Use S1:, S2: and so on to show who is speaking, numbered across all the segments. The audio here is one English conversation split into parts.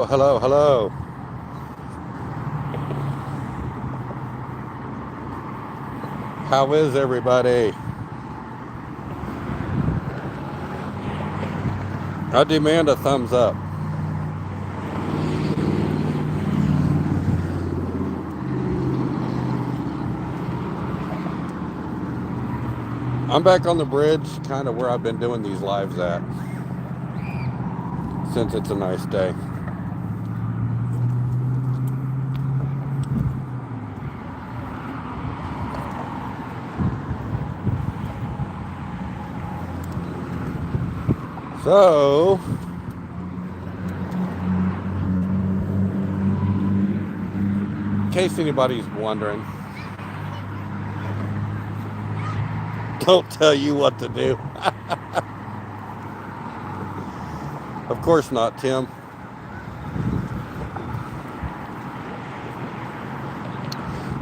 S1: Hello, hello. How is everybody? I demand a thumbs up. I'm back on the bridge, kind of where I've been doing these lives at, since it's a nice day. So, in case anybody's wondering, don't tell you what to do. Of course not, Tim.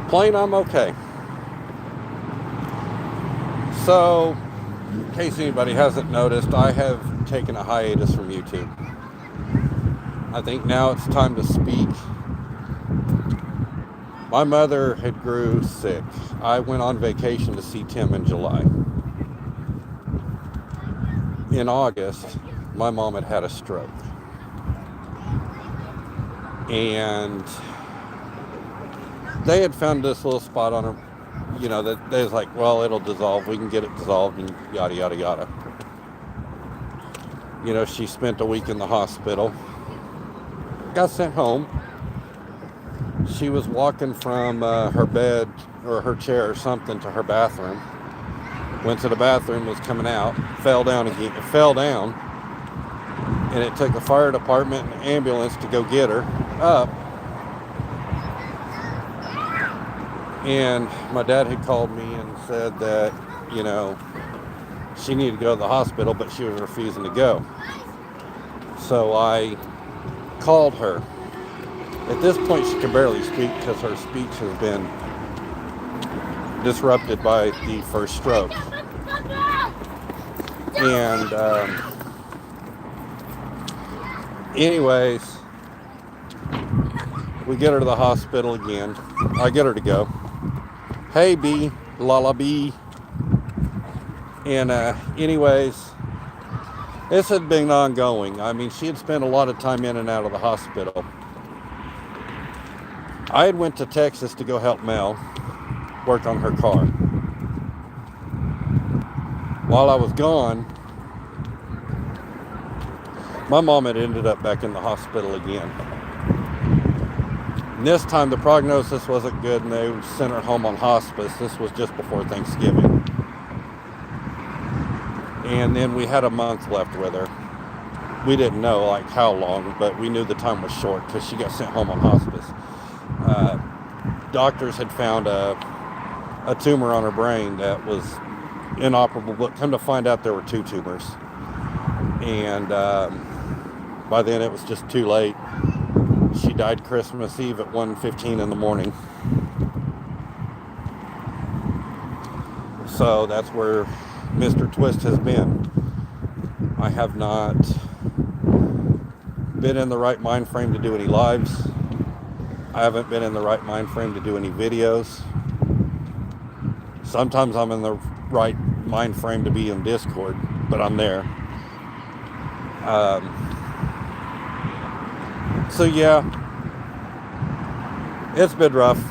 S1: Plain, I'm okay. So, in case anybody hasn't noticed, I have taken a hiatus from YouTube. I think now it's time to speak. My mother had grew sick. I went on vacation to see Tim in July. In August, my mom had had a stroke. And they had found this little spot on her, that they was like, well, it'll dissolve. We can get it dissolved and yada, yada, yada. She spent a week in the hospital. Got sent home. She was walking from her bed or her chair or something to her bathroom. Went to the bathroom, was coming out, fell down again. It fell down, and it took the fire department and the ambulance to go get her up. And my dad had called me and said that, she needed to go to the hospital, but she was refusing to go. So I called her. At this point, she can barely speak because her speech has been disrupted by the first stroke. And anyways, we get her to the hospital again. I get her to go. Hey, B, Lala B. And anyways, this had been ongoing. I mean, she had spent a lot of time in and out of the hospital. I had went to Texas to go help Mel work on her car. While I was gone, my mom had ended up back in the hospital again. And this time the prognosis wasn't good and they sent her home on hospice. This was just before Thanksgiving. And then we had a month left with her. We didn't know like how long, but we knew the time was short because she got sent home on hospice. Doctors had found a tumor on her brain that was inoperable, but come to find out there were two tumors. And by then it was just too late. She died Christmas Eve at 1:15 in the morning. So that's where Mr. Twist has been. I have not been in the right mind frame to do any lives. I haven't been in the right mind frame to do any videos. Sometimes I'm in the right mind frame to be in Discord, but I'm there. So yeah, it's been rough.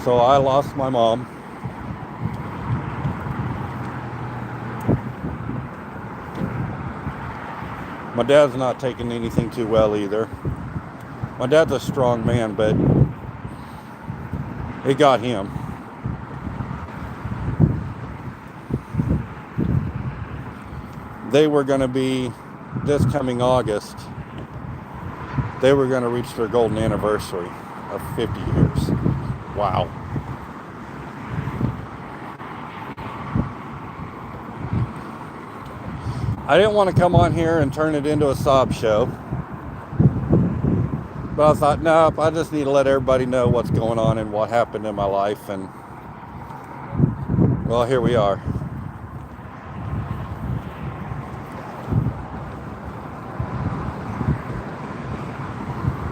S1: So I lost my mom. My dad's not taking anything too well either. My dad's a strong man, but it got him. They were going to be, this coming August, they were going to reach their golden anniversary of 50 years. Wow. I didn't want to come on here and turn it into a sob show. But I thought, nope, I just need to let everybody know what's going on and what happened in my life. And, well, here we are.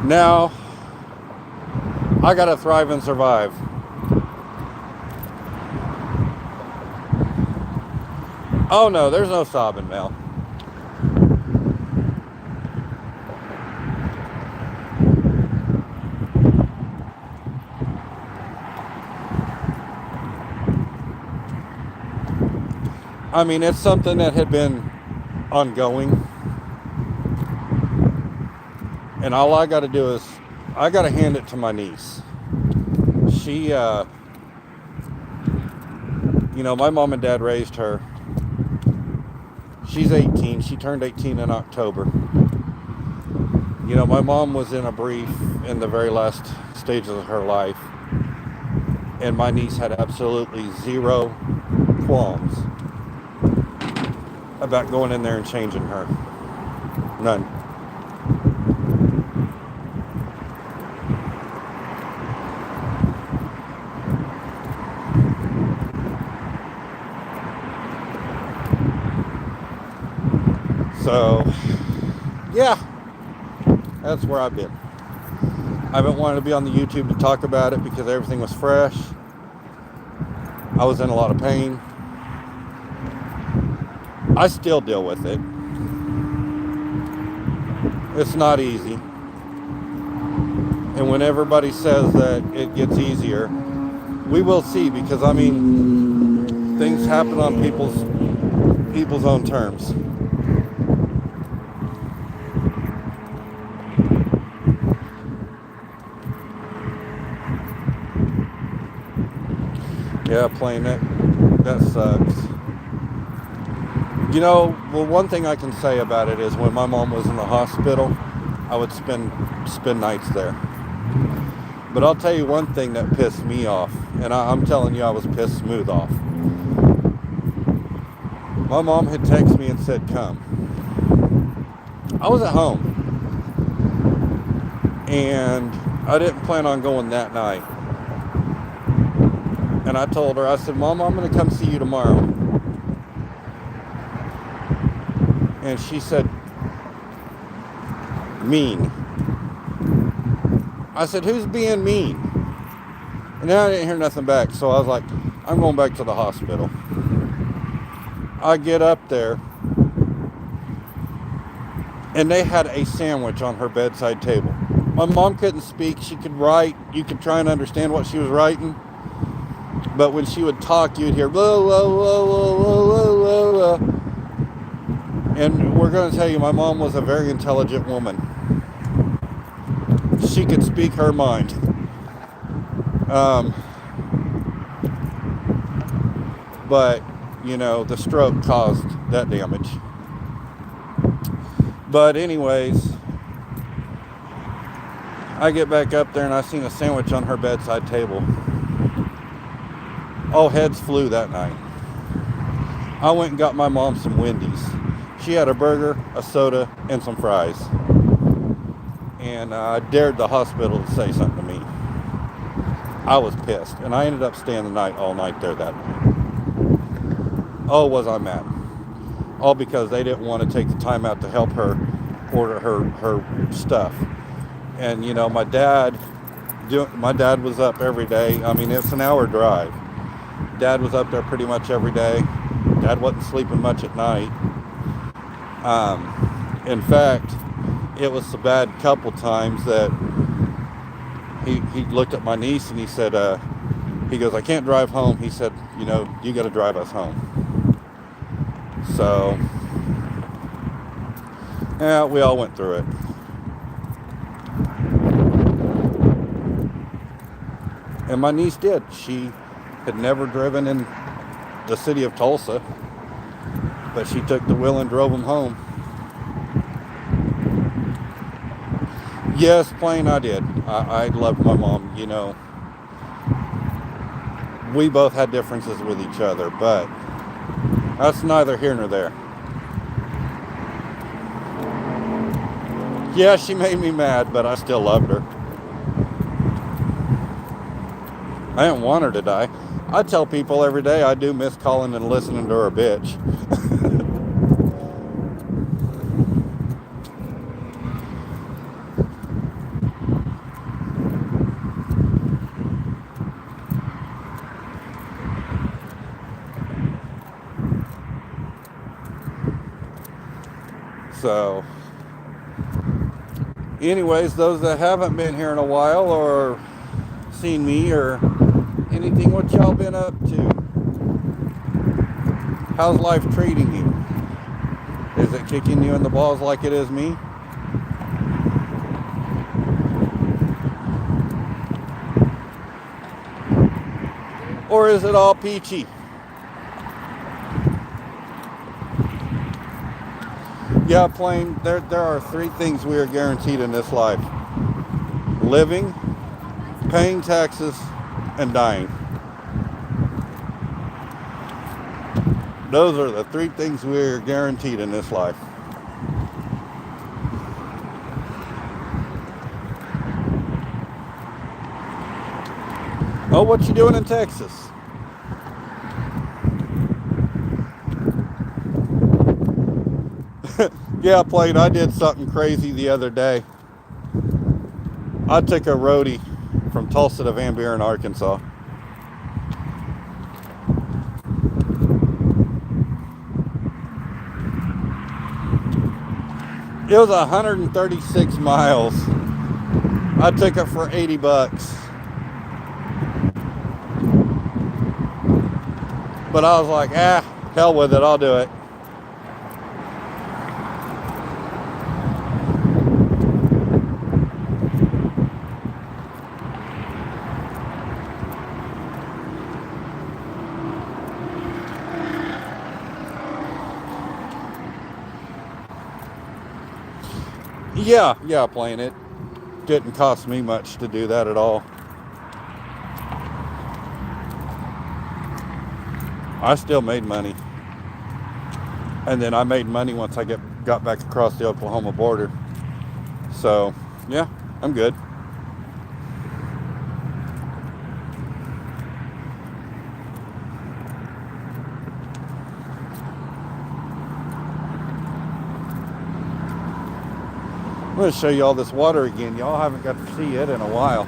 S1: Now, I gotta thrive and survive. Oh no, there's no sobbing, Mel. I mean, it's something that had been ongoing. And all I got to do is, I got to hand it to my niece. She, my mom and dad raised her. She's 18. She turned 18 in October. My mom was in a brief in the very last stages of her life. And my niece had absolutely zero qualms about going in there and changing her. None. So, yeah, that's where I've been. I haven't wanted to be on the YouTube to talk about it because everything was fresh. I was in a lot of pain. I still deal with it. It's not easy. And when everybody says that it gets easier, we will see, because I mean, things happen on people's own terms. Yeah, playing that sucks. Well, one thing I can say about it is when my mom was in the hospital, I would spend nights there. But I'll tell you one thing that pissed me off, and I'm telling you, I was pissed smooth off. My mom had texted me and said, come. I was at home, and I didn't plan on going that night. And I told her, I said, Mom, I'm going to come see you tomorrow. And she said, mean. I said, who's being mean? And then I didn't hear nothing back. So I was like, I'm going back to the hospital. I get up there, and they had a sandwich on her bedside table. My mom couldn't speak. She could write. You could try and understand what she was writing. But when she would talk, you'd hear, blah, blah, blah, blah, blah, blah, blah. And we're going to tell you, my mom was a very intelligent woman. She could speak her mind. But, the stroke caused that damage. But anyways, I get back up there and I seen a sandwich on her bedside table. All heads flew that night. I went and got my mom some Wendy's. She had a burger, a soda, and some fries. And I dared the hospital to say something to me. I was pissed. And I ended up staying the night all night there that night. Oh, was I mad. All because they didn't want to take the time out to help her order her stuff. And, my dad was up every day. I mean, it's an hour drive. Dad was up there pretty much every day. Dad wasn't sleeping much at night. In fact, it was so bad a couple times that he looked at my niece and he said, he goes, I can't drive home. He said, you got to drive us home. So, yeah, we all went through it. And my niece did. She had never driven in the city of Tulsa, but she took the wheel and drove them home. Yes, plain I did. I loved my mom, We both had differences with each other, but that's neither here nor there. Yeah, she made me mad, but I still loved her. I didn't want her to die. I tell people every day I do miss calling and listening to her bitch. So, anyways, those that haven't been here in a while or seen me or anything, what y'all been up to? How's life treating you? Is it kicking you in the balls like it is me? Or is it all peachy? Yeah, plain, there are three things we are guaranteed in this life: living, paying taxes, and dying. Those are the three things we are guaranteed in this life. Oh, what you doing in Texas? Yeah, plain, I did something crazy the other day. I took a roadie from Tulsa to Van Buren, Arkansas. It was 136 miles. I took it for 80 bucks. But I was like, hell with it, I'll do it. Yeah, playing it. Didn't cost me much to do that at all. I still made money. And then I made money once I got back across the Oklahoma border. So, yeah, I'm good. I'm going to show you all this water again. Y'all haven't got to see it in a while.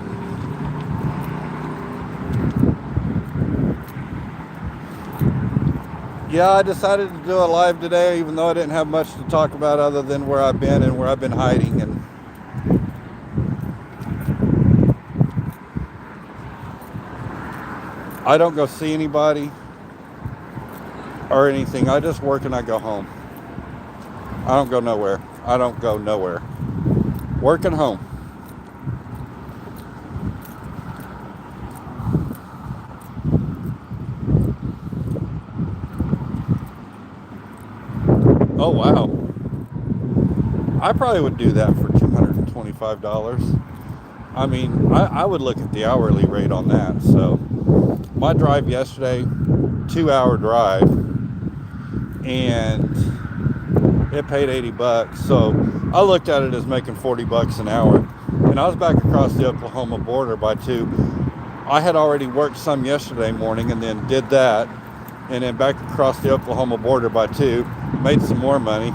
S1: Yeah, I decided to do a live today, even though I didn't have much to talk about other than where I've been and where I've been hiding. And I don't go see anybody or anything. I just work and I go home. I don't go nowhere. I don't go nowhere. Work and home. Oh, wow. I probably would do that for $225. I mean, I would look at the hourly rate on that. So, my drive yesterday, 2-hour drive, and it paid 80 bucks. So, I looked at it as making 40 bucks an hour. And I was back across the Oklahoma border by 2. I had already worked some yesterday morning and then did that. And then back across the Oklahoma border by 2, made some more money.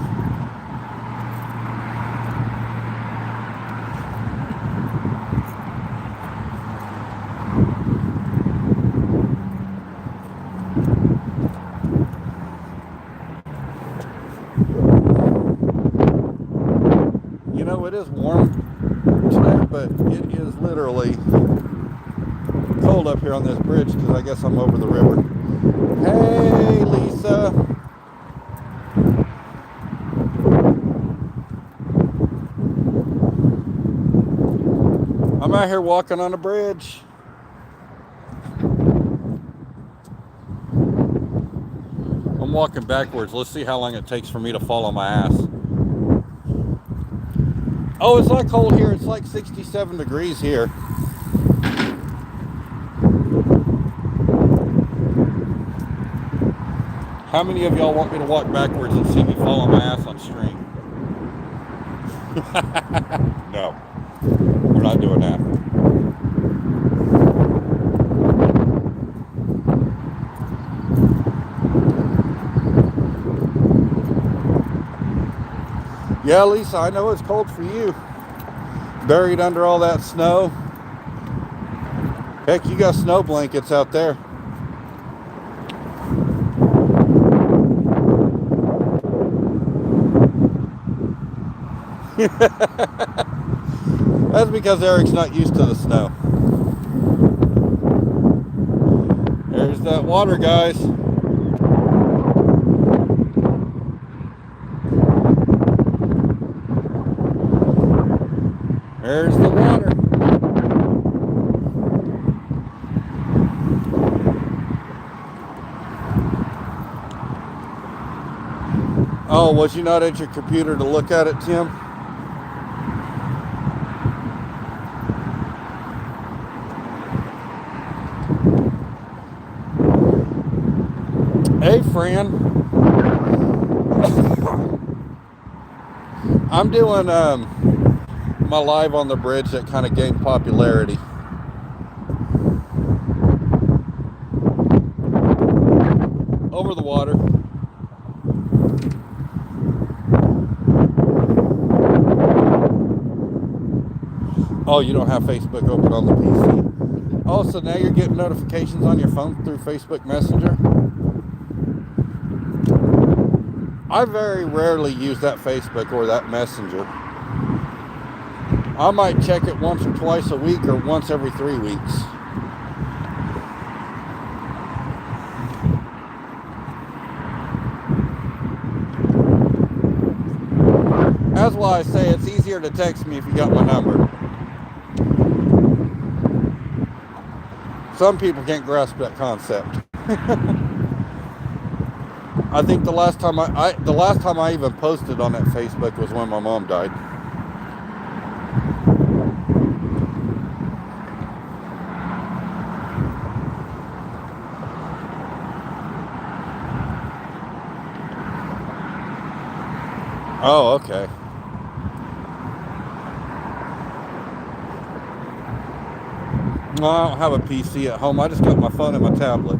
S1: You know, it is warm today, but it is literally cold up here on this bridge because I guess I'm over the river. Hey, Lisa. I'm out here walking on a bridge. I'm walking backwards. Let's see how long it takes for me to fall on my ass. Oh, it's not cold here. It's like 67 degrees here. How many of y'all want me to walk backwards and see me fall on my ass on stream? No, we're not doing that. Yeah, Lisa, I know it's cold for you. Buried under all that snow. Heck, you got snow blankets out there. That's because Eric's not used to the snow. There's that water, guys. There's the water. Oh, was you not at your computer to look at it, Tim? Hey, Fran. I'm doing my live on the bridge that kind of gained popularity. Over the water. Oh, you don't have Facebook open on the PC. Oh, so now you're getting notifications on your phone through Facebook Messenger? I very rarely use that Facebook or that Messenger. I might check it once or twice a week or once every 3 weeks. That's why I say it's easier to text me if you got my number. Some people can't grasp that concept. I think the last time I even posted on that Facebook was when my mom died. Oh, okay. Well, I don't have a PC at home. I just got my phone and my tablet.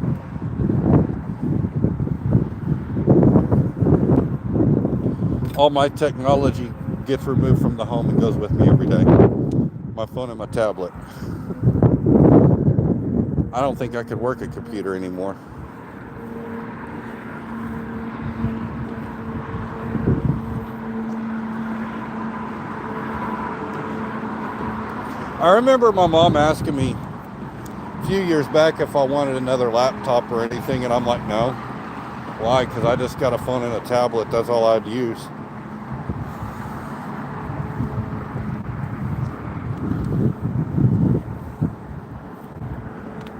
S1: All my technology gets removed from the home and goes with me every day. My phone and my tablet. I don't think I could work a computer anymore. I remember my mom asking me a few years back if I wanted another laptop or anything, and I'm like, no. Why? Because I just got a phone and a tablet. That's all I'd use.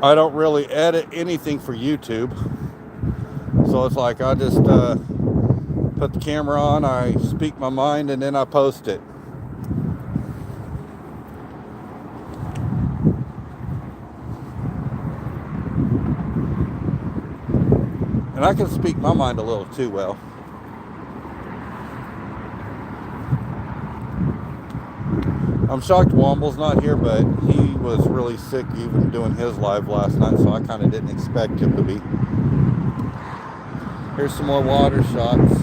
S1: I don't really edit anything for YouTube. So it's like I just put the camera on, I speak my mind, and then I post it. And I can speak my mind a little too well. I'm shocked Womble's not here, but he was really sick even doing his live last night, so I kind of didn't expect him to be. Here's some more water shots.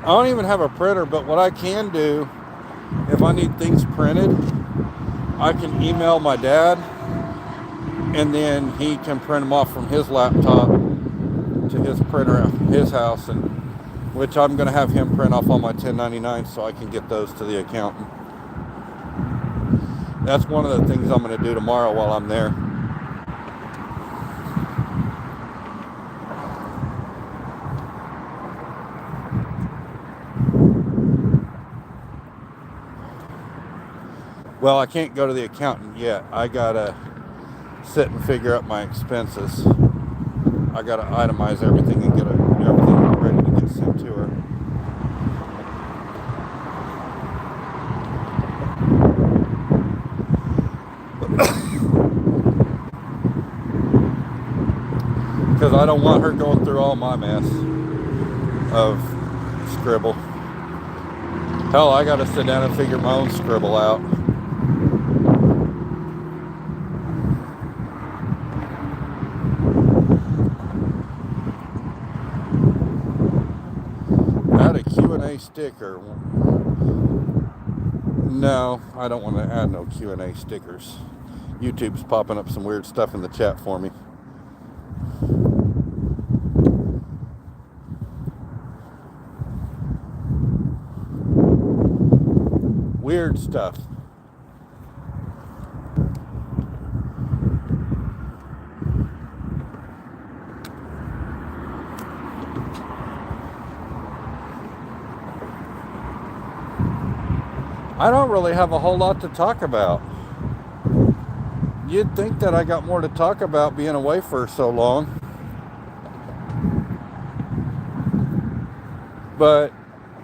S1: I don't even have a printer, but what I can do, if I need things printed, I can email my dad, and then he can print them off from his laptop to his printer at his house, and which I'm going to have him print off on my 1099 so I can get those to the accountant. That's one of the things I'm going to do tomorrow while I'm there. Well, I can't go to the accountant yet. I gotta sit and figure out my expenses. I gotta itemize everything and get everything ready to get sent to her. Because I don't want her going through all my mess of scribble. Hell, I gotta sit down and figure my own scribble out. That a Q&A sticker. No, I don't want to add no Q&A stickers. YouTube's popping up some weird stuff in the chat for me. Weird stuff. I don't really have a whole lot to talk about. You'd think that I got more to talk about being away for so long. But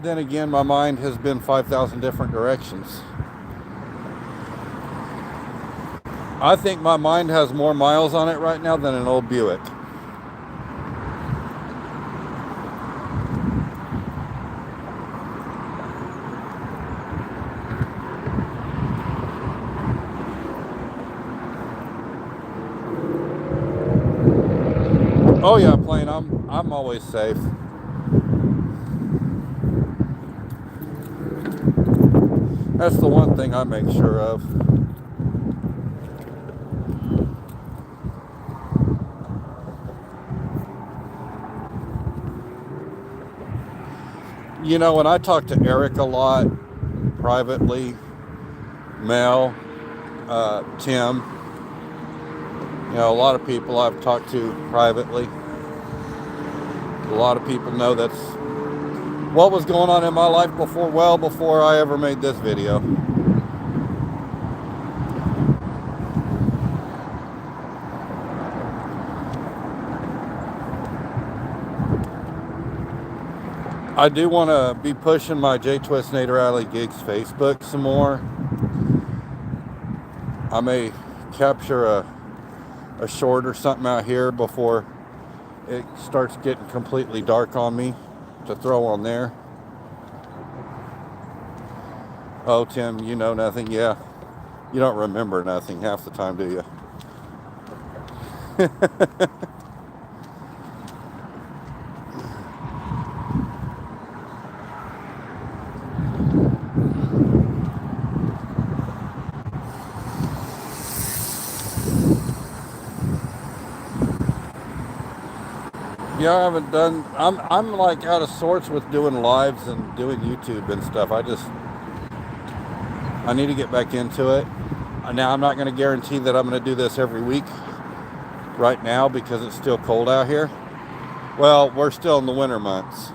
S1: then again, my mind has been 5,000 different directions. I think my mind has more miles on it right now than an old Buick. Oh yeah, plane. I'm always safe. That's the one thing I make sure of. You know, when I talk to Eric a lot, privately, Mel, Tim, you know, a lot of people I've talked to privately. A lot of people know that's what was going on in my life before, well before I ever made this video. I do want to be pushing my J-Twist Nader Alley Gigs Facebook some more. I may capture a short or something out here before it starts getting completely dark on me to throw on there. Oh, Tim, you know nothing. Yeah, you don't remember nothing half the time, do you? Yeah, I haven't done. I'm like out of sorts with doing lives and doing YouTube and stuff. I need to get back into it. Now I'm not going to guarantee that I'm going to do this every week right now because it's still cold out here. Well, we're still in the winter months.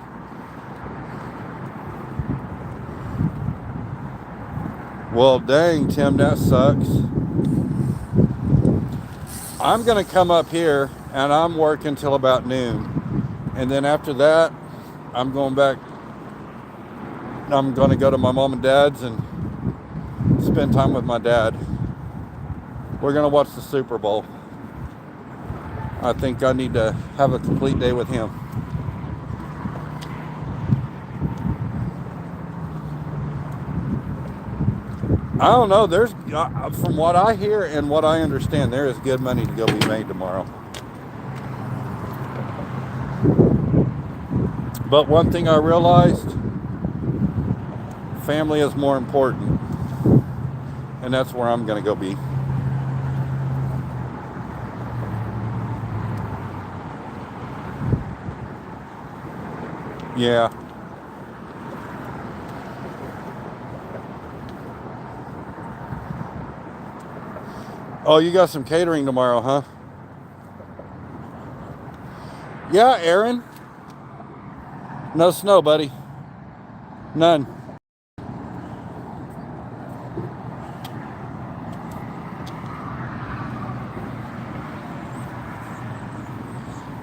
S1: Well, dang, Tim, that sucks. I'm going to come up here and I'm working till about noon. And then after that, I'm going back. I'm going to go to my mom and dad's and spend time with my dad. We're going to watch the Super Bowl. I think I need to have a complete day with him. I don't know. There's, from what I hear and what I understand, there is good money to go be made tomorrow. But one thing I realized, family is more important. And that's where I'm going to go be. Yeah. Oh, you got some catering tomorrow, huh? Yeah, Aaron. No snow, buddy. None.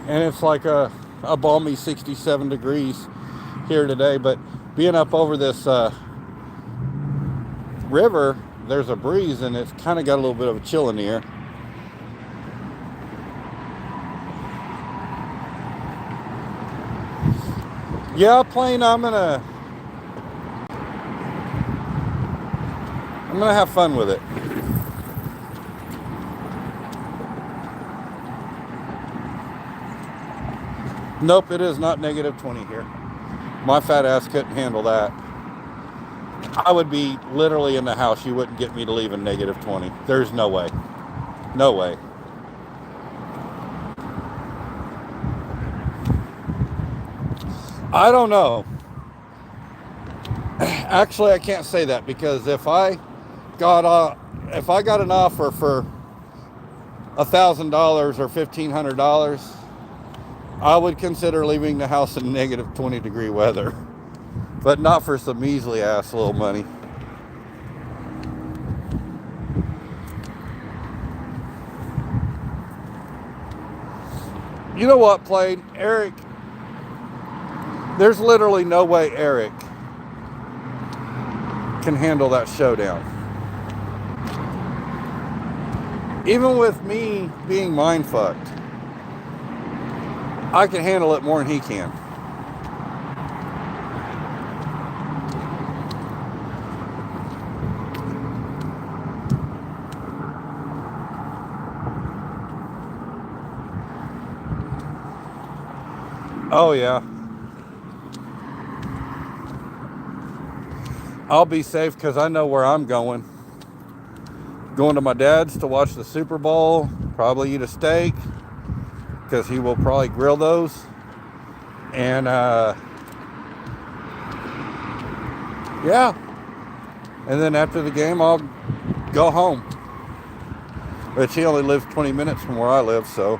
S1: And it's like a balmy 67 degrees here today. But being up over this river, there's a breeze and it's kind of got a little bit of a chill in the air. Yeah, plane, I'm gonna have fun with it. Nope, it is not -20 here. My fat ass couldn't handle that. I would be literally in the house. You wouldn't get me to leave a negative 20. There's no way. No way. I don't know. Actually, I can't say that, because if I got an offer for $1,000 or $1,500, I would consider leaving the house in negative 20-degree weather, but not for some measly ass little money. You know what, Plane? Eric, there's literally no way Eric can handle that showdown. Even with me being mind fucked, I can handle it more than he can. Oh yeah. I'll be safe because I know where I'm going. Going to my dad's to watch the Super Bowl, probably eat a steak, because he will probably grill those. And yeah. And then after the game, I'll go home. Which he only lives 20 minutes from where I live, so.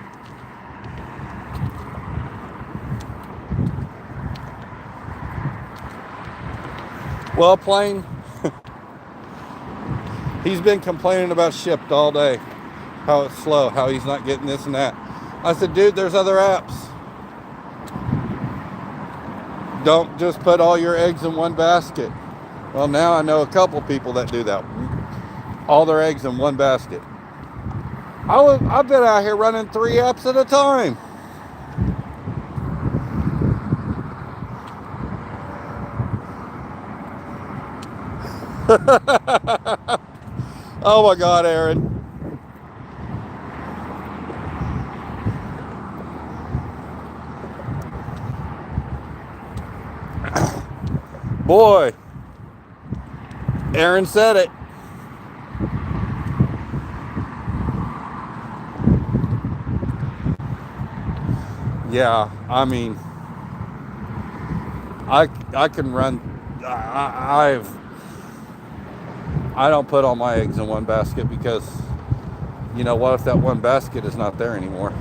S1: Well, Plane, he's been complaining about Shipt all day. How it's slow, how he's not getting this and that. I said, dude, there's other apps. Don't just put all your eggs in one basket. Well, now I know a couple people that do that. All their eggs in one basket. I've been out here running 3 apps at a time. Oh my God, Aaron. Boy, Aaron said it. Yeah, I mean, I can run. I don't put all my eggs in one basket, because you know what if that one basket is not there anymore?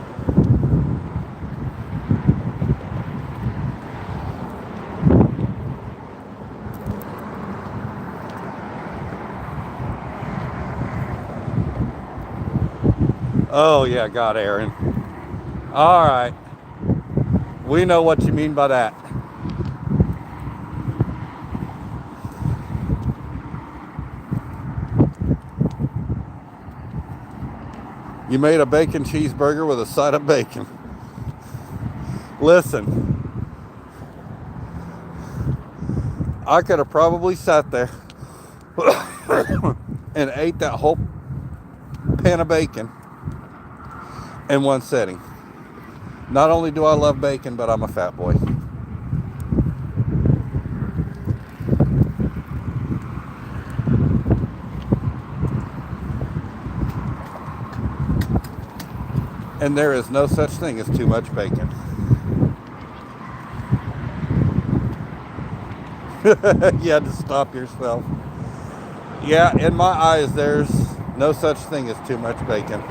S1: Oh yeah, God, Aaron. All right. We know what you mean by that. You made a bacon cheeseburger with a side of bacon. Listen, I could have probably sat there and ate that whole pan of bacon in one sitting. Not only do I love bacon, but I'm a fat boy. And there is no such thing as too much bacon. You had to stop yourself. Yeah, in my eyes, there's no such thing as too much bacon.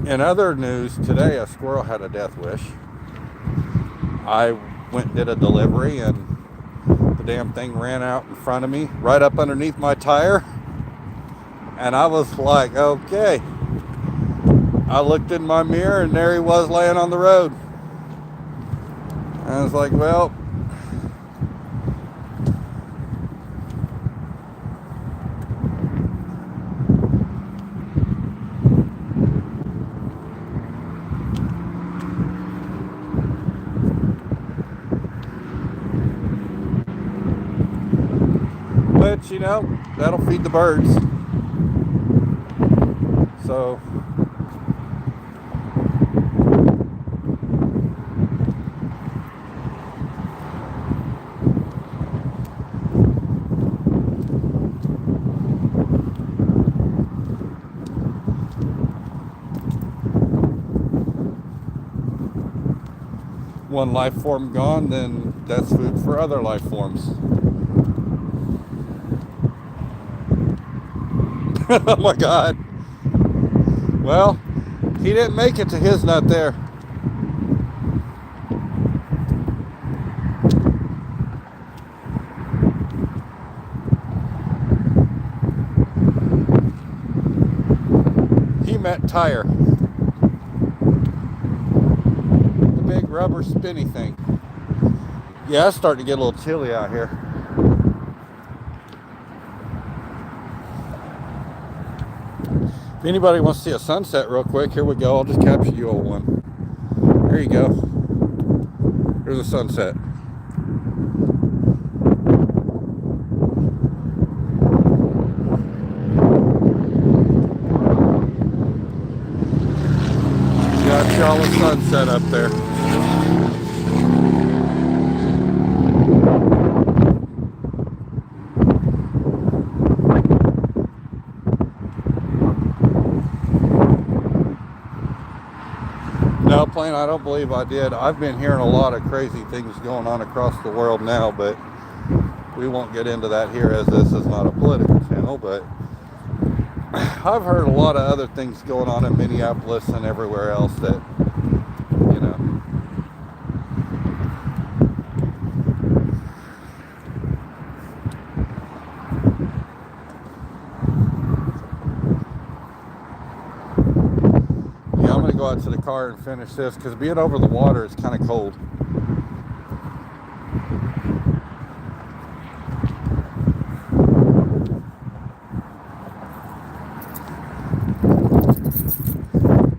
S1: In other news, today a squirrel had a death wish. I went and did a delivery, and the damn thing ran out in front of me, right up underneath my tire. And I was like, okay. I looked in my mirror, and there he was laying on the road. And I was like, well, But you know, that'll feed the birds. So one life form gone, then that's food for other life forms. Oh my God. Well, he didn't make it to his nut there. He met Tire. The big rubber spinny thing. Yeah, it's starting to get a little chilly out here. If anybody wants to see a sunset real quick, here we go. I'll just capture you all one. There you go. There's a sunset. Got y'all a sunset up there. No, Plane, I don't believe I did. I've been hearing a lot of crazy things going on across the world now, but we won't get into that here as this is not a political channel, but I've heard a lot of other things going on in Minneapolis and everywhere else that, you know. Yeah, I'm going to go out to the car and finish this because being over the water is kind of cold.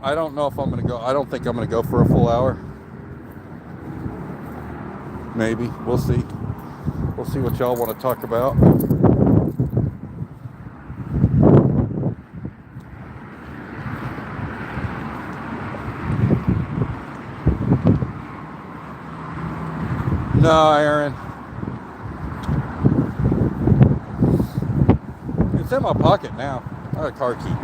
S1: I don't know if I'm going to go. I don't think I'm going to go for a full hour. Maybe. We'll see. We'll see what y'all want to talk about. No, Aaron. It's in my pocket now. I got a car key.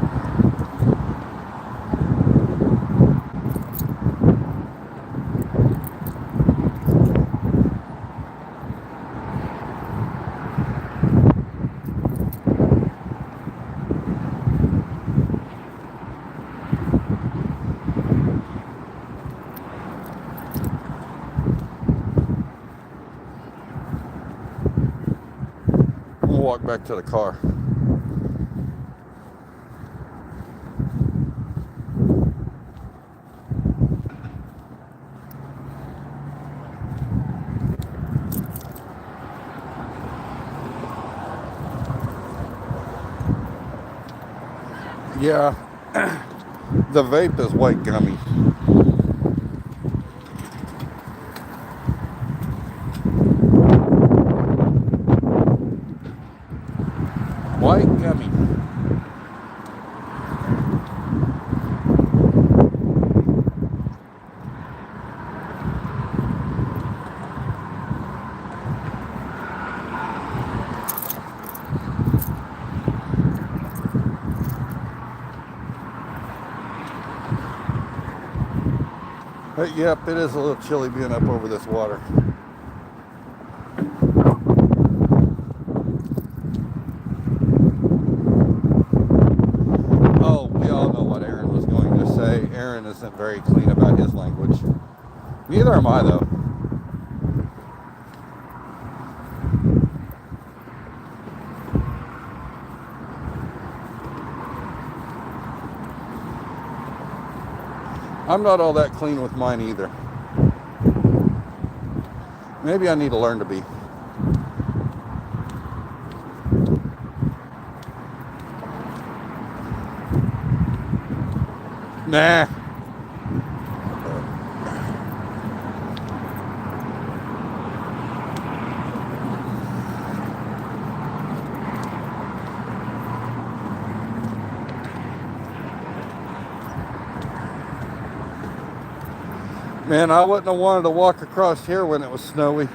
S1: We'll walk back to the car. Yeah, the vape is white gummy. White gummy. But yep, it is a little chilly being up over this water. Oh, we all know what Aaron was going to say. Aaron isn't very clean about his language. Neither am I, though. I'm not all that clean with mine either. Maybe I need to learn to be. Nah. Man, I wouldn't have wanted to walk across here when it was snowy.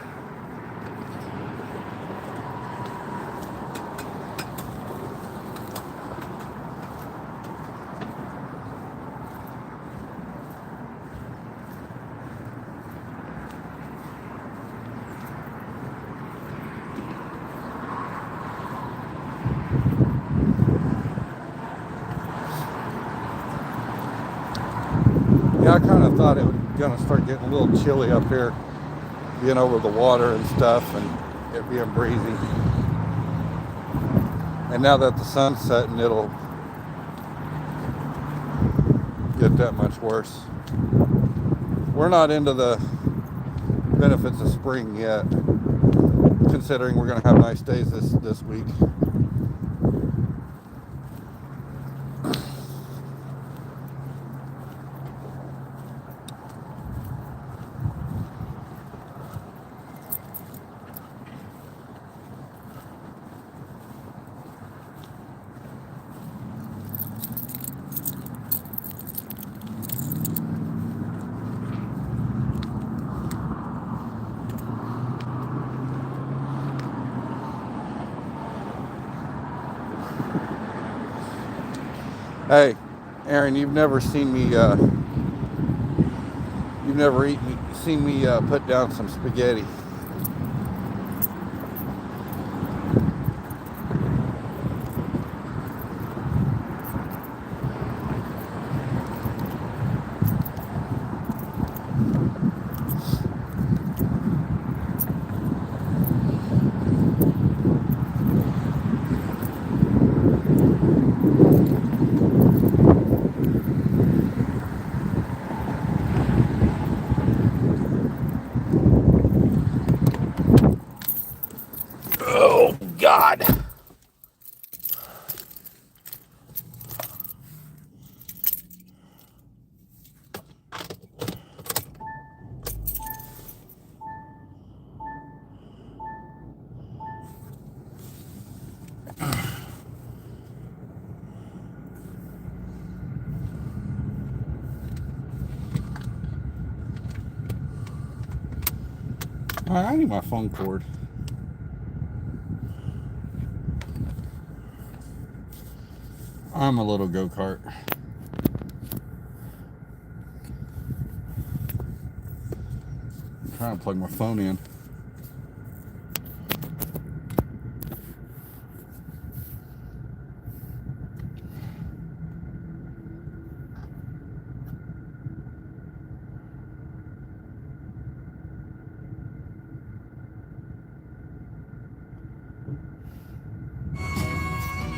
S1: Yeah, I kind of thought it was gonna start getting a little chilly up here, being over the water and stuff, and it being breezy. And now that the sun's setting, it'll get that much worse. We're not into the benefits of spring yet, considering we're gonna have nice days this week. Hey, Aaron, you've never seen me. You've never seen me put down some spaghetti. Oh God! I need my phone cord. I'm a little go-kart. I'm trying to plug my phone in.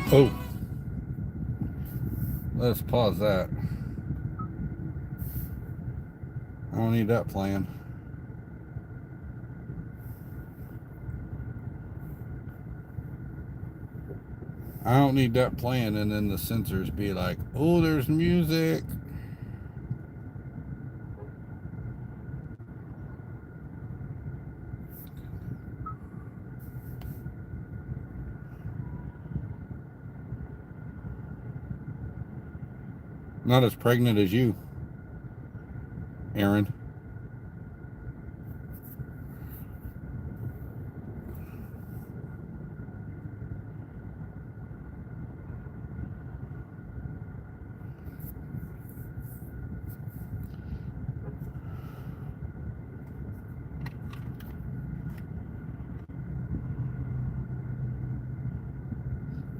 S1: Oh, let's pause that. I don't need that playing. I don't need that playing, and then the sensors be like, oh, there's music. Not as pregnant as you, Aaron.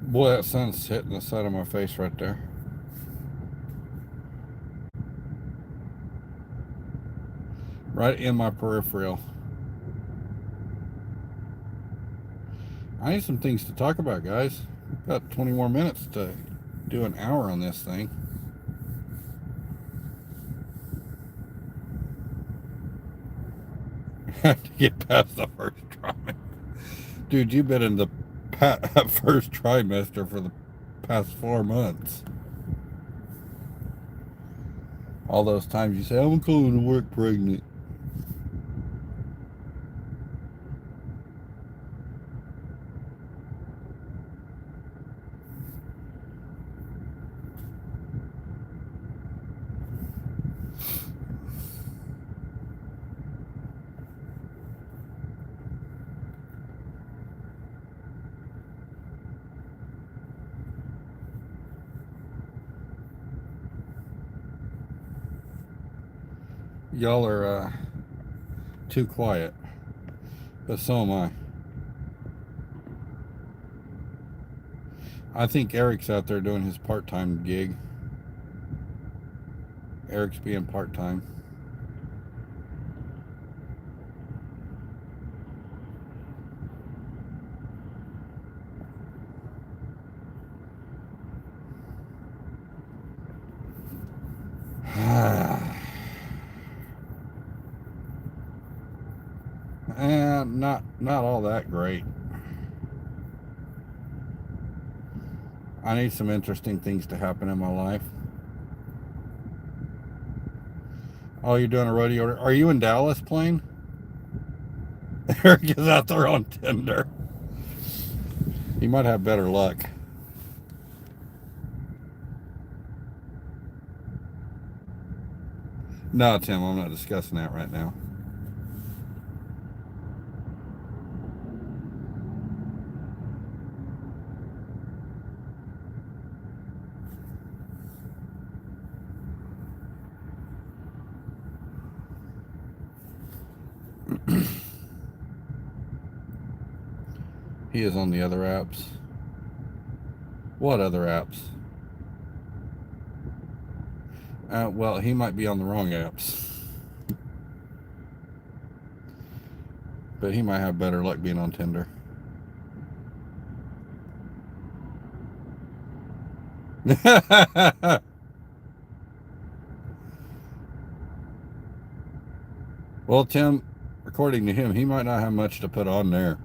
S1: Boy, that sun's hitting the side of my face right there. Right in my peripheral. I need some things to talk about, guys. Got 20 more minutes to do an hour on this thing. Have to get past the first try. Dude, you've been in the first trimester for the past 4 months. All those times you say, I'm going to work pregnant. Y'all are too quiet, but so am I. I think Eric's out there doing his part-time gig. Eric's being part-time. Not all that great. I need some interesting things to happen in my life. Oh, you're doing a rodeo? Are you in Dallas playing? Eric is out there on Tinder. He might have better luck. No, Tim, I'm not discussing that right now. He is on the other apps. What other apps? Well, he might be on the wrong apps. But he might have better luck being on Tinder. Well, Tim, according to him, he might not have much to put on there.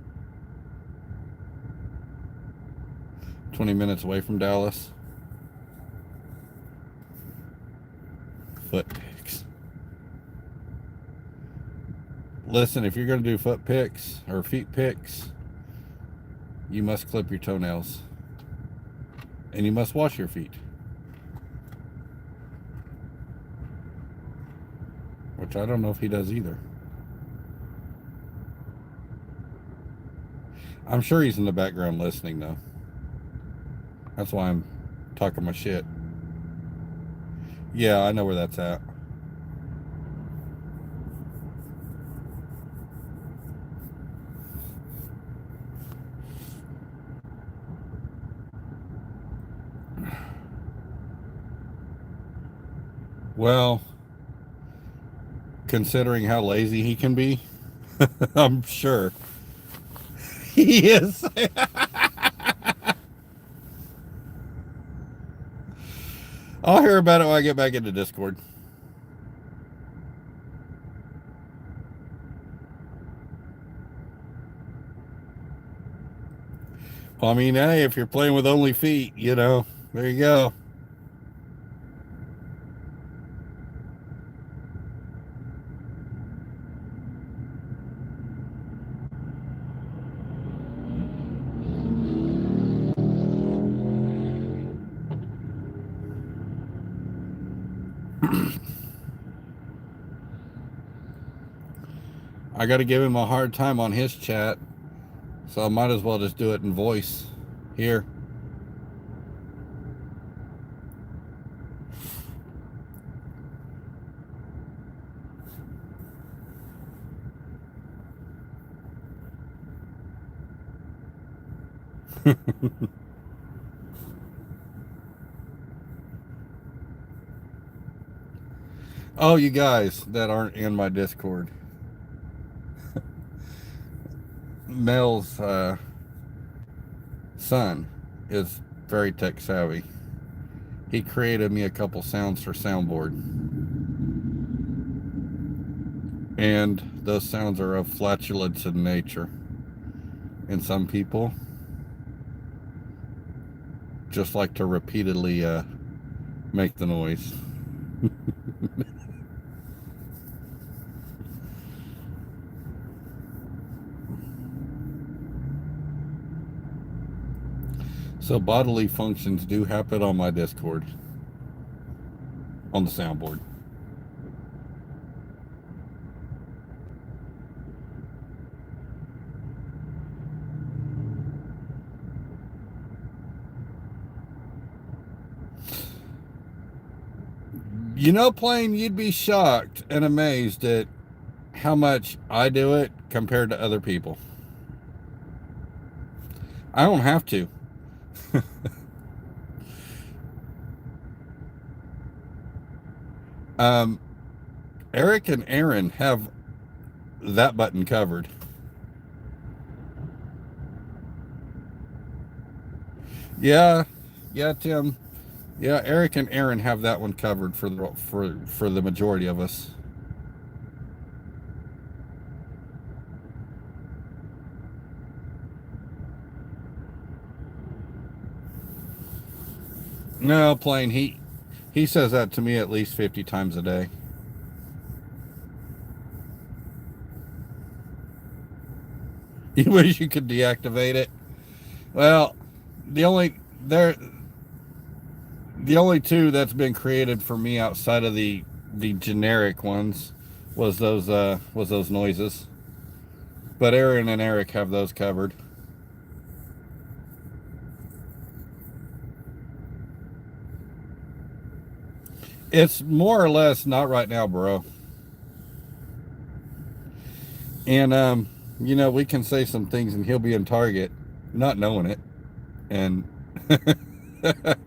S1: 20 minutes away from Dallas. Foot pics. Listen, if you're going to do foot pics or feet pics, you must clip your toenails. And you must wash your feet. Which I don't know if he does either. I'm sure he's in the background listening, though. That's why I'm talking my shit. Yeah, I know where that's at. Well, considering how lazy he can be, I'm sure he is. I'll hear about it when I get back into Discord. Well, I mean, hey, if you're playing with only feet, you know, there you go. I got to give him a hard time on his chat, so I might as well just do it in voice here. Oh, you guys that aren't in my Discord. Mel's son is very tech savvy. He created me a couple sounds for soundboard. And those sounds are of flatulence in nature. And some people just like to repeatedly make the noise. So bodily functions do happen on my Discord, on the soundboard. Plain, you'd be shocked and amazed at how much I do it compared to other people. I don't have to. um, Eric and Aaron have that button covered. Yeah, yeah, Tim. Yeah, Eric and Aaron have that one covered for the majority of us. No, Plain, he says that to me at least 50 times a day. You wish you could deactivate it. Well, the only there the only two that's been created for me outside of the generic ones was those noises. But Aaron and Eric have those covered. It's more or less not right now, bro. And we can say some things and he'll be in Target, not knowing it. And and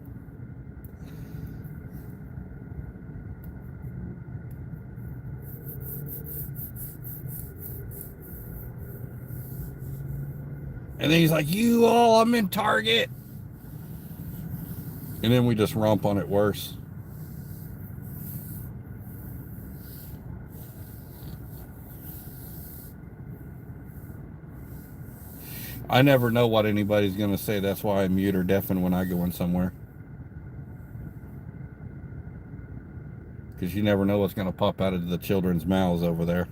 S1: then he's like, I'm in Target. And then we just romp on it worse. I never know what anybody's going to say. That's why I mute or deafen when I go in somewhere. Because you never know what's going to pop out of the children's mouths over there.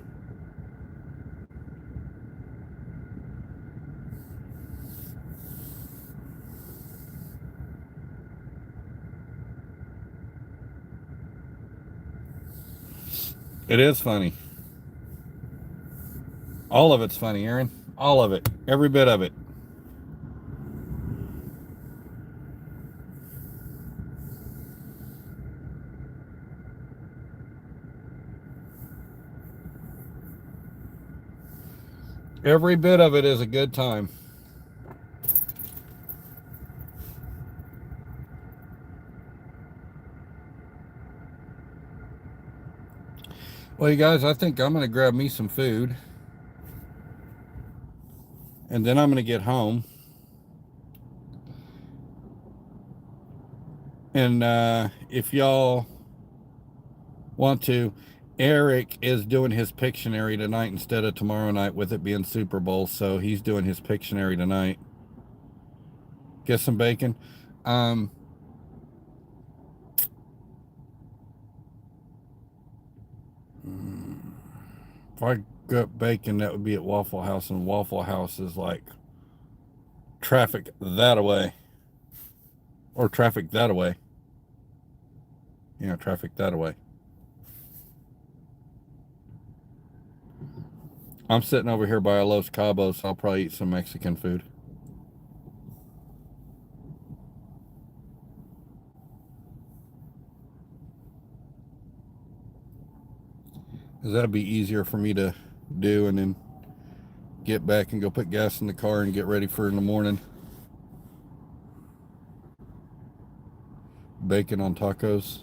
S1: It is funny. All of it's funny, Aaron. All of it. Every bit of it. Every bit of it is a good time. Well, you guys, I think I'm going to grab me some food. And then I'm going to get home. And if y'all want to, Eric is doing his Pictionary tonight instead of tomorrow night with it being Super Bowl. So he's doing his Pictionary tonight. Get some bacon. If I got bacon, that would be at Waffle House, and Waffle House is like traffic that away. Or traffic that away. Yeah, traffic that away. I'm sitting over here by a Los Cabos, so I'll probably eat some Mexican food. Because that'd be easier for me to do and then get back and go put gas in the car and get ready for in the morning. Bacon on tacos.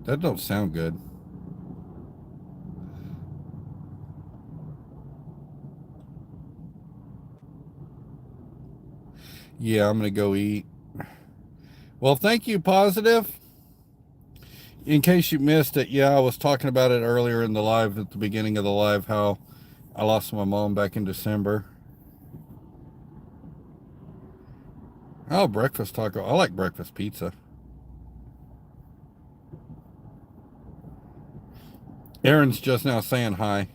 S1: That don't sound good. Yeah, I'm going to go eat. Well, thank you, Positive. In case you missed it, yeah, I was talking about it earlier in the live, at the beginning of the live, how I lost my mom back in December. Oh, breakfast taco. I like breakfast pizza. Aaron's just now saying hi.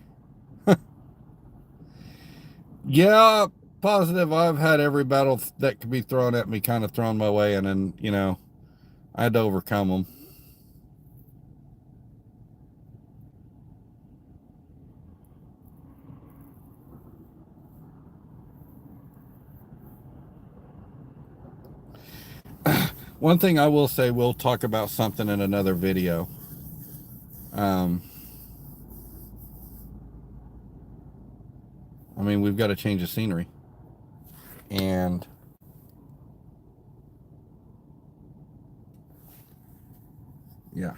S1: Yeah, Positive. I've had every battle that could be thrown at me kind of thrown my way, and then, I had to overcome them. One thing I will say, we'll talk about something in another video. Um, I mean, we've got to change the scenery. And yeah.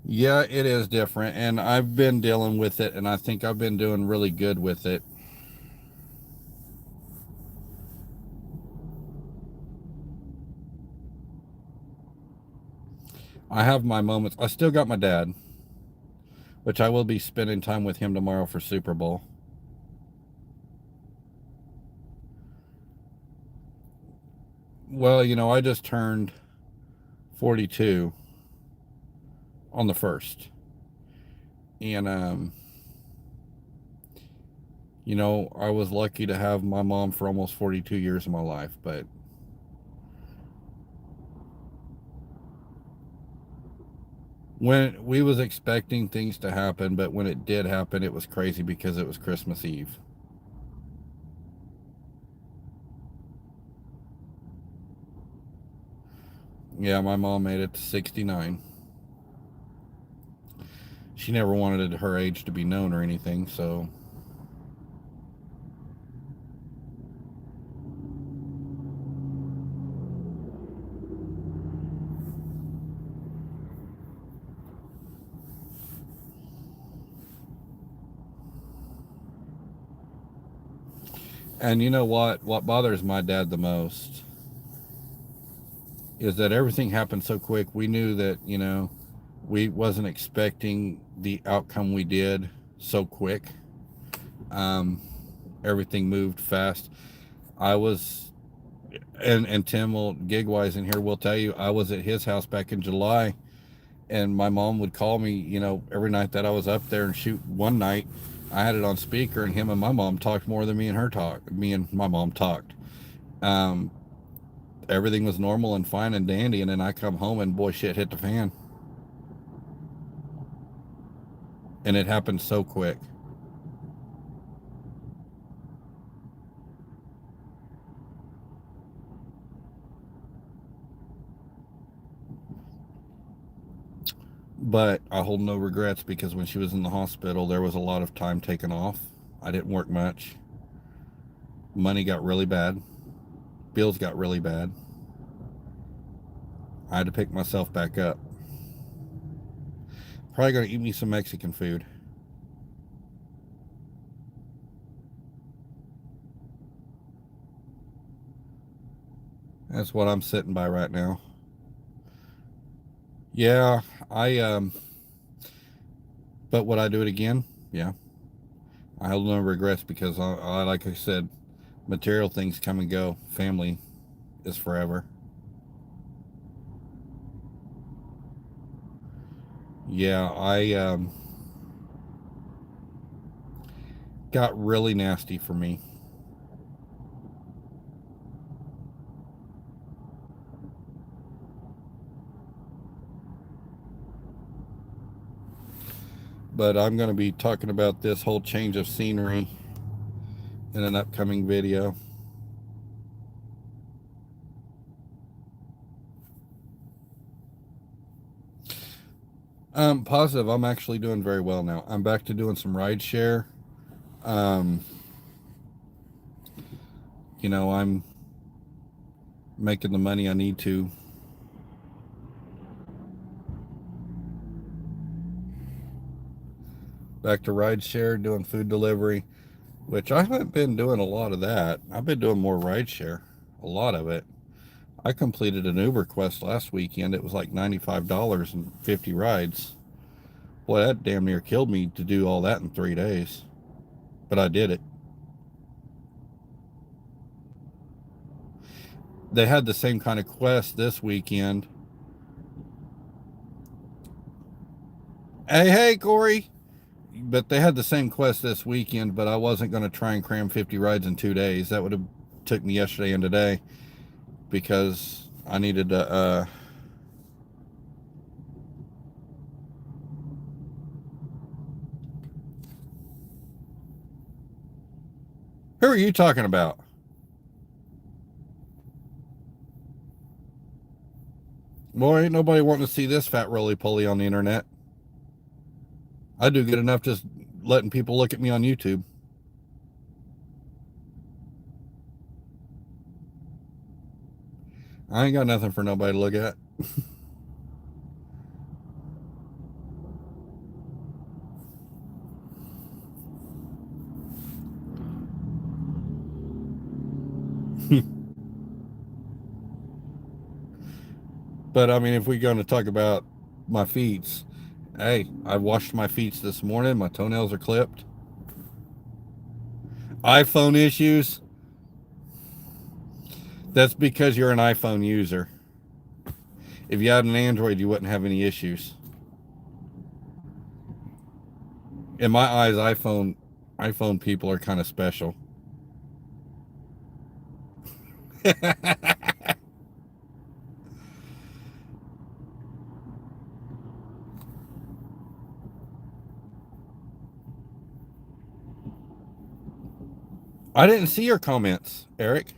S1: Yeah, it is different. And I've been dealing with it, and I think I've been doing really good with it. I have my moments. I still got my dad, which I will be spending time with him tomorrow for Super Bowl. Well, you know, I just turned 42 on the 1st. And, you know, I was lucky to have my mom for almost 42 years of my life, but when we was expecting things to happen, but when it did happen, it was crazy because it was Christmas Eve. Yeah, my mom made it to 69. She never wanted her age to be known or anything, so and you know what bothers my dad the most is that everything happened so quick. We knew that, you know, we wasn't expecting the outcome we did so quick. Um, everything moved fast. I was, and Tim will, Gigwise in here will tell you, I was at his house back in July, and my mom would call me, you know, every night that I was up there. And shoot, one night I had it on speaker, and him and my mom talked more than me and my mom talked. Um, Everything was normal and fine and dandy, and then I come home and boy, shit hit the fan. And it happened so quick. But I hold no regrets, because when she was in the hospital, there was a lot of time taken off. I didn't work much. Money got really bad. Bills got really bad. I had to pick myself back up. Probably going to eat me some Mexican food. That's what I'm sitting by right now. Yeah, but would I do it again? Yeah. I hold no regrets, because like I said, material things come and go. Family is forever. Yeah, I got really nasty for me. But I'm going to be talking about this whole change of scenery in an upcoming video. Positive. I'm actually doing very well now. I'm back to doing some ride share. Um, you know, I'm making the money I need to. Back to ride share, doing food delivery, which I haven't been doing a lot of that. I've been doing more ride share, a lot of it. I completed an Uber Quest last weekend. It was like $95 and 50 rides. Boy, that damn near killed me to do all that in 3 days. But I did it. They had the same kind of quest this weekend. Hey, Corey. But they had the same quest this weekend, but I wasn't going to try and cram 50 rides in 2 days. That would have took me yesterday and today, because I needed to, Who are you talking about? Boy, ain't nobody wanting to see this fat roly-poly on the internet. I do good enough just letting people look at me on YouTube. I ain't got nothing for nobody to look at. But I mean, if we're going to talk about my feet, hey, I washed my feet this morning. My toenails are clipped. iPhone issues. That's because you're an iPhone user. If you had an Android, you wouldn't have any issues. In my eyes, iPhone people are kind of special. I didn't see your comments, Eric.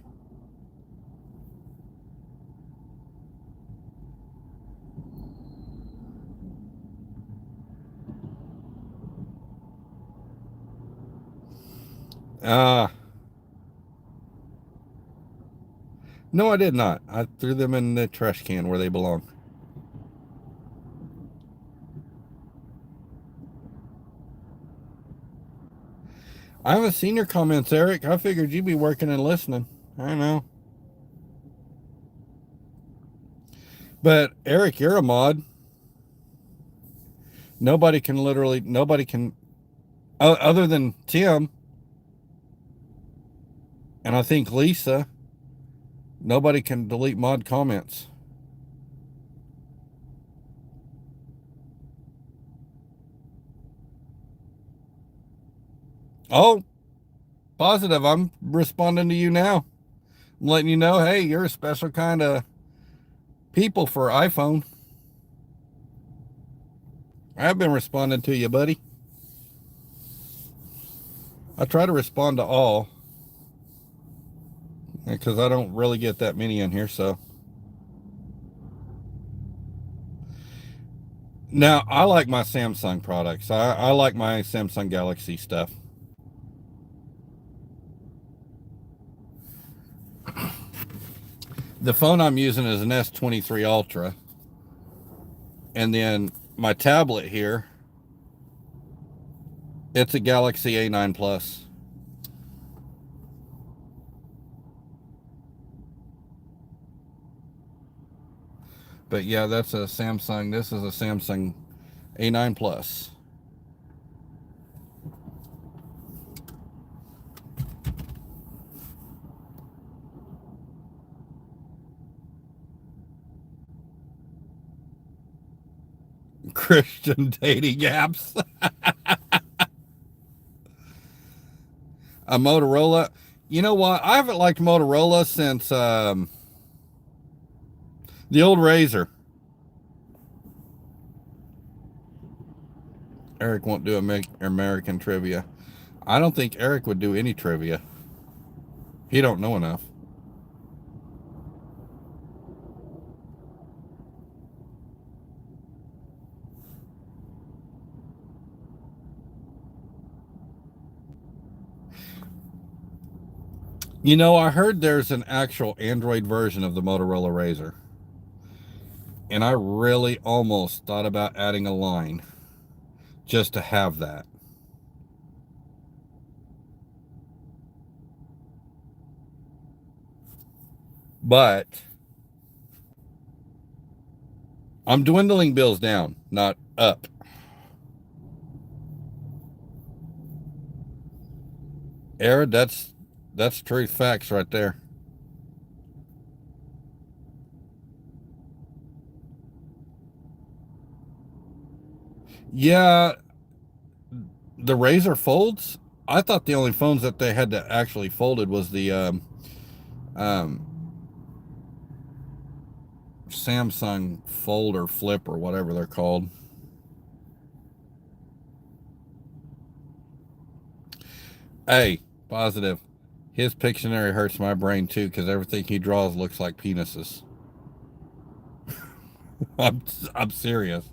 S1: No, I did not. I threw them in the trash can where they belong. I haven't seen your comments, Eric. I figured you'd be working and listening. I know. But Eric, you're a mod. Nobody can, other than Tim, and I think Lisa, nobody can delete mod comments. Oh, positive. I'm responding to you now. I'm letting you know, hey, you're a special kind of people for iPhone. I've been responding to you, buddy. I try to respond to all because I don't really get that many in here. So now I like my Samsung products. I like my Samsung Galaxy stuff. The phone I'm using is an S23 Ultra. And then my tablet here, it's a Galaxy A9 Plus. But yeah, that's a Samsung. This is a Samsung A9 Plus. Christian dating apps. A Motorola. You know what? I haven't liked Motorola since the old Razor. Eric won't do American trivia. I don't think Eric would do any trivia. He don't know enough. You know, I heard there's an actual Android version of the Motorola Razr. And I really almost thought about adding a line just to have that. But I'm dwindling bills down, not up. Aaron, that's truth facts right there. Yeah, the Razr folds. I thought the only phones that they had to actually folded was the um, Samsung Fold or Flip or whatever they're called. Hey, positive. His Pictionary hurts my brain too because everything he draws looks like penises. I'm serious.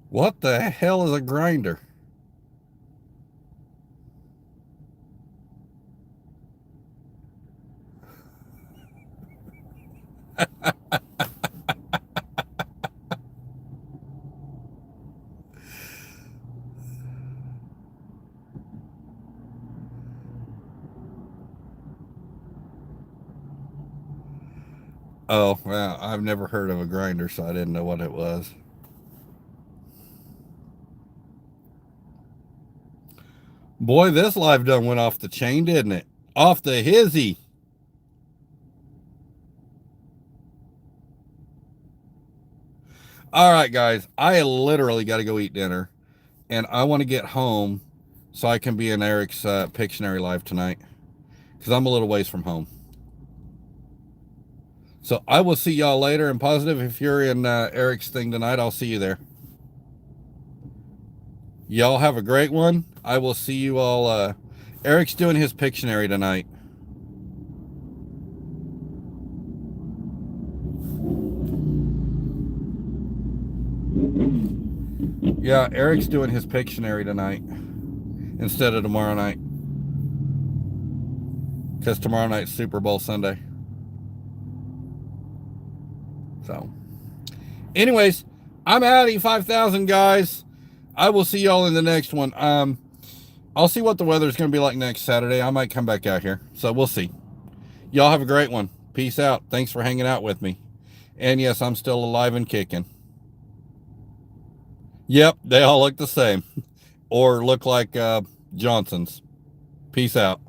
S1: What the hell is a grinder? Oh, well, I've never heard of a grinder, so I didn't know what it was. Boy, this live done went off the chain, didn't it? Off the hizzy. All right, guys, I literally got to go eat dinner, and I want to get home so I can be in Eric's Pictionary live tonight because I'm a little ways from home. So I will see y'all later. And positive, if you're in Eric's thing tonight, I'll see you there. Y'all have a great one. I will see you all. Eric's doing his Pictionary tonight. Yeah, Eric's doing his Pictionary tonight instead of tomorrow night. Because tomorrow night's Super Bowl Sunday. So, anyways, I'm out of 5,000, guys. I will see y'all in the next one. I'll see what the weather's going to be like next Saturday. I might come back out here. So, we'll see. Y'all have a great one. Peace out. Thanks for hanging out with me. And yes, I'm still alive and kicking. Yep, they all look the same. Or look like Johnson's. Peace out.